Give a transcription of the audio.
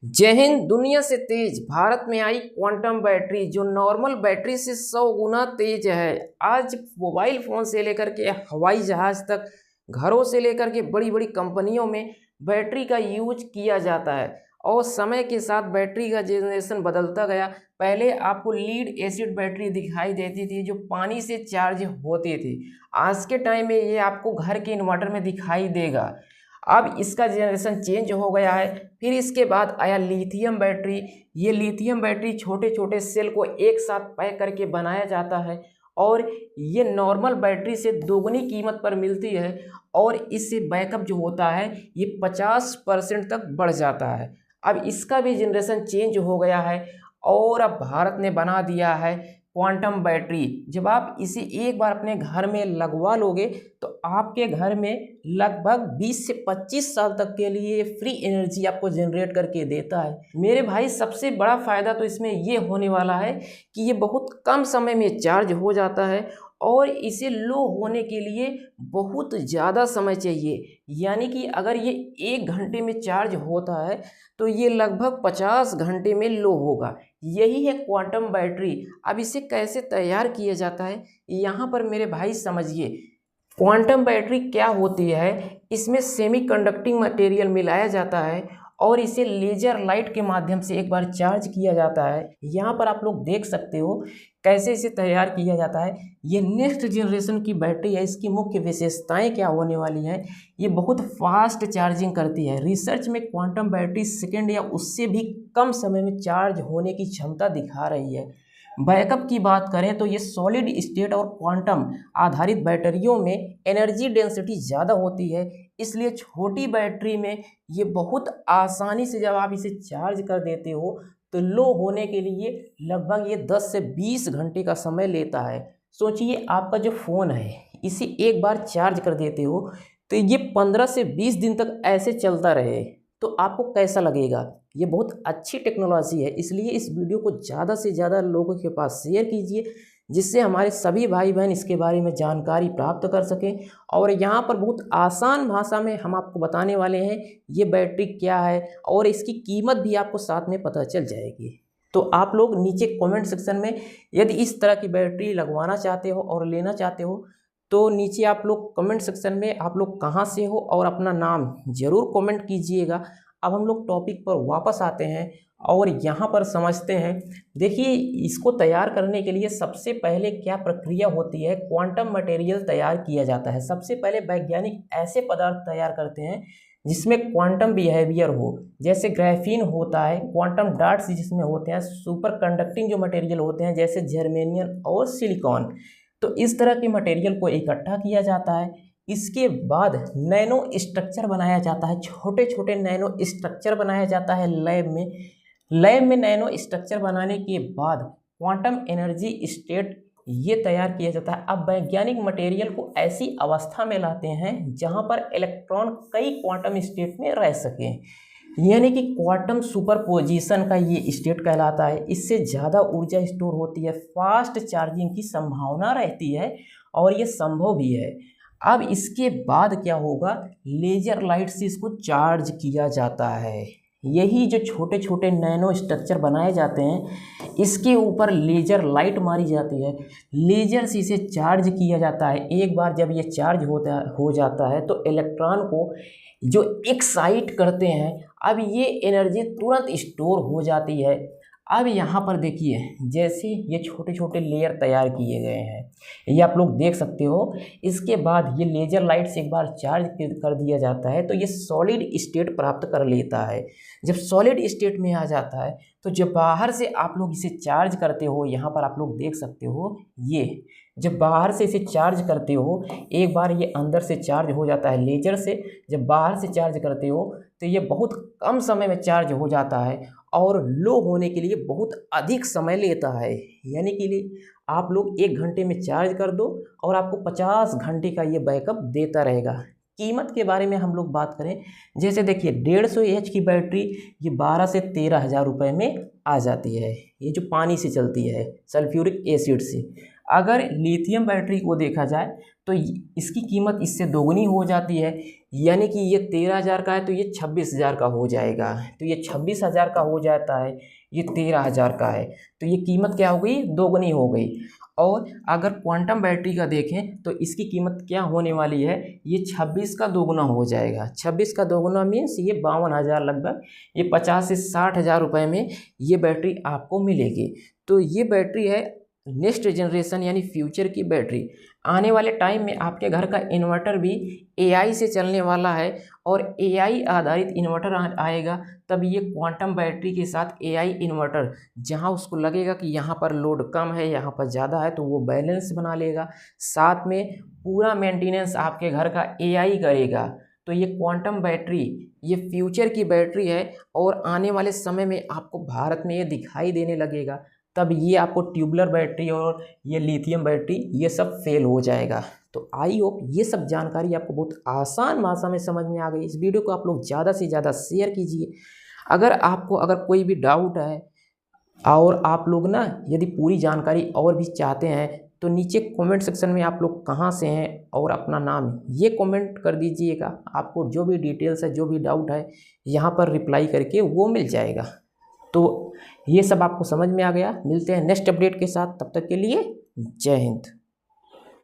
जय हिंद। दुनिया से तेज भारत में आई क्वांटम बैटरी जो नॉर्मल बैटरी से 100 गुना तेज है। आज मोबाइल फोन से लेकर के हवाई जहाज तक, घरों से लेकर के बड़ी बड़ी कंपनियों में बैटरी का यूज किया जाता है। और समय के साथ बैटरी का जनरेशन बदलता गया। पहले आपको लीड एसिड बैटरी दिखाई देती थी जो पानी से चार्ज होती थी। आज के टाइम में ये आपको घर के इन्वर्टर में दिखाई देगा। अब इसका जनरेशन चेंज हो गया है। फिर इसके बाद आया लिथियम बैटरी। ये लिथियम बैटरी छोटे छोटे सेल को एक साथ पैक करके बनाया जाता है और ये नॉर्मल बैटरी से दोगुनी कीमत पर मिलती है और इससे बैकअप जो होता है ये 50% तक बढ़ जाता है। अब इसका भी जनरेशन चेंज हो गया है और अब भारत ने बना दिया है क्वांटम बैटरी। जब आप इसे एक बार अपने घर में लगवा लोगे तो आपके घर में लगभग 20 से 25 साल तक के लिए फ्री एनर्जी आपको जनरेट करके देता है। मेरे भाई सबसे बड़ा फ़ायदा तो इसमें ये होने वाला है कि ये बहुत कम समय में चार्ज हो जाता है और इसे लो होने के लिए बहुत ज़्यादा समय चाहिए। यानी कि अगर ये 1 घंटे में चार्ज होता है तो ये लगभग 50 घंटे में लो होगा। यही है क्वांटम बैटरी। अब इसे कैसे तैयार किया जाता है यहाँ पर मेरे भाई समझिए। क्वांटम बैटरी क्या होती है, इसमें सेमीकंडक्टिंग मटेरियल मिलाया जाता है और इसे लेजर लाइट के माध्यम से एक बार चार्ज किया जाता है। यहाँ पर आप लोग देख सकते हो कैसे इसे तैयार किया जाता है। ये नेक्स्ट जनरेशन की बैटरी है। इसकी मुख्य विशेषताएं क्या होने वाली हैं, ये बहुत फास्ट चार्जिंग करती है। रिसर्च में क्वांटम बैटरी सेकेंड या उससे भी कम समय में चार्ज होने की क्षमता दिखा रही है। बैकअप की बात करें तो ये सॉलिड स्टेट और क्वांटम आधारित बैटरियों में एनर्जी डेंसिटी ज़्यादा होती है, इसलिए छोटी बैटरी में ये बहुत आसानी से जब आप इसे चार्ज कर देते हो तो लो होने के लिए लगभग ये 10 से 20 घंटे का समय लेता है। सोचिए आपका जो फ़ोन है इसे एक बार चार्ज कर देते हो तो ये 15 से 20 दिन तक ऐसे चलता रहे तो आपको कैसा लगेगा। ये बहुत अच्छी टेक्नोलॉजी है, इसलिए इस वीडियो को ज़्यादा से ज़्यादा लोगों के पास शेयर कीजिए जिससे हमारे सभी भाई बहन इसके बारे में जानकारी प्राप्त कर सकें। और यहाँ पर बहुत आसान भाषा में हम आपको बताने वाले हैं ये बैटरी क्या है और इसकी कीमत भी आपको साथ में पता चल जाएगी। तो आप लोग नीचे कमेंट सेक्शन में यदि इस तरह की बैटरी लगवाना चाहते हो और लेना चाहते हो तो नीचे आप लोग कमेंट सेक्शन में आप लोग कहाँ से हो और अपना नाम ज़रूर कमेंट कीजिएगा। अब हम लोग टॉपिक पर वापस आते हैं और यहाँ पर समझते हैं। देखिए इसको तैयार करने के लिए सबसे पहले क्या प्रक्रिया होती है, क्वांटम मटेरियल तैयार किया जाता है। सबसे पहले वैज्ञानिक ऐसे पदार्थ तैयार करते हैं जिसमें क्वांटम बिहेवियर हो, जैसे ग्राफीन होता है, क्वांटम डॉट्स जिसमें होते हैं, सुपर कंडक्टिंग जो मटेरियल होते हैं जैसे जर्मेनियम और सिलिकॉन। तो इस तरह के मटेरियल को इकट्ठा किया जाता है। इसके बाद नैनो स्ट्रक्चर बनाया जाता है, छोटे छोटे नैनो स्ट्रक्चर बनाया जाता है लैब में नैनो स्ट्रक्चर बनाने के बाद क्वांटम एनर्जी स्टेट ये तैयार किया जाता है। अब वैज्ञानिक मटेरियल को ऐसी अवस्था में लाते हैं जहां पर इलेक्ट्रॉन कई क्वांटम स्टेट में रह सकें, यानी कि क्वांटम सुपरपोजिशन का ये स्टेट कहलाता है। इससे ज़्यादा ऊर्जा स्टोर होती है, फास्ट चार्जिंग की संभावना रहती है और ये संभव भी है। अब इसके बाद क्या होगा, लेजर लाइट से इसको चार्ज किया जाता है। यही जो छोटे छोटे नैनो स्ट्रक्चर बनाए जाते हैं इसके ऊपर लेजर लाइट मारी जाती है, लेजर से इसे चार्ज किया जाता है। एक बार जब ये चार्ज हो जाता है तो इलेक्ट्रॉन को जो एक्साइट करते हैं, अब ये एनर्जी तुरंत स्टोर हो जाती है। अब यहाँ पर देखिए जैसे ये छोटे छोटे लेयर तैयार किए गए हैं, ये आप लोग देख सकते हो। इसके बाद ये लेजर लाइट से एक बार चार्ज कर दिया जाता है तो ये सॉलिड स्टेट प्राप्त कर लेता है। जब सॉलिड स्टेट में आ जाता है तो जब बाहर से आप लोग इसे चार्ज करते हो, यहाँ पर आप लोग देख सकते हो, ये जब बाहर से इसे चार्ज करते हो एक बार ये अंदर से चार्ज हो जाता है लेजर से। जब बाहर से चार्ज करते हो तो ये बहुत कम समय में चार्ज हो जाता है और लो होने के लिए बहुत अधिक समय लेता है। यानी कि आप लोग 1 घंटे में चार्ज कर दो और आपको 50 घंटे का ये बैकअप देता रहेगा। कीमत के बारे में हम लोग बात करें, जैसे देखिए 150 एच की बैटरी ये 12 से 13 हज़ार रुपये में आ जाती है, ये जो पानी से चलती है सल्फ्यूरिक एसिड से। अगर लिथियम बैटरी को देखा जाए तो इसकी कीमत इससे दोगुनी हो जाती है, यानी कि ये 13,000 का है तो ये 26,000 का हो जाएगा। तो ये 26,000 का हो जाता है, ये 13,000 का है, तो ये कीमत क्या हो गई, दोगुनी हो गई। और अगर क्वांटम बैटरी का देखें तो इसकी कीमत क्या होने वाली है, ये 26 का दोगुना हो जाएगा। 26 का दोगुना मीन्स ये 52,000 लगभग, ये 50 से 60,000 रुपये में ये बैटरी आपको मिलेगी। तो ये बैटरी है नेक्स्ट जनरेशन यानी फ्यूचर की बैटरी। आने वाले टाइम में आपके घर का इन्वर्टर भी एआई से चलने वाला है, और एआई आधारित इन्वर्टर आएगा, तब ये क्वांटम बैटरी के साथ एआई इन्वर्टर, जहां उसको लगेगा कि यहाँ पर लोड कम है यहाँ पर ज़्यादा है, तो वो बैलेंस बना लेगा, साथ में पूरा मेंटेनेंस आपके घर का एआई करेगा। तो ये क्वांटम बैटरी ये फ्यूचर की बैटरी है, और आने वाले समय में आपको भारत में ये दिखाई देने लगेगा। तब ये आपको ट्यूबलर बैटरी और ये लिथियम बैटरी ये सब फेल हो जाएगा। तो आई होप ये सब जानकारी आपको बहुत आसान भाषा में समझ में आ गई। इस वीडियो को आप लोग ज़्यादा से ज़्यादा शेयर कीजिए। अगर कोई भी डाउट है, और आप लोग ना यदि पूरी जानकारी और भी चाहते हैं, तो नीचे कमेंट सेक्शन में आप लोग कहाँ से हैं और अपना नाम ये कमेंट कर दीजिएगा। आपको जो भी डिटेल्स है, जो भी डाउट है, यहाँ पर रिप्लाई करके वो मिल जाएगा। तो ये सब आपको समझ में आ गया। मिलते हैं नेक्स्ट अपडेट के साथ, तब तक के लिए जय हिंद।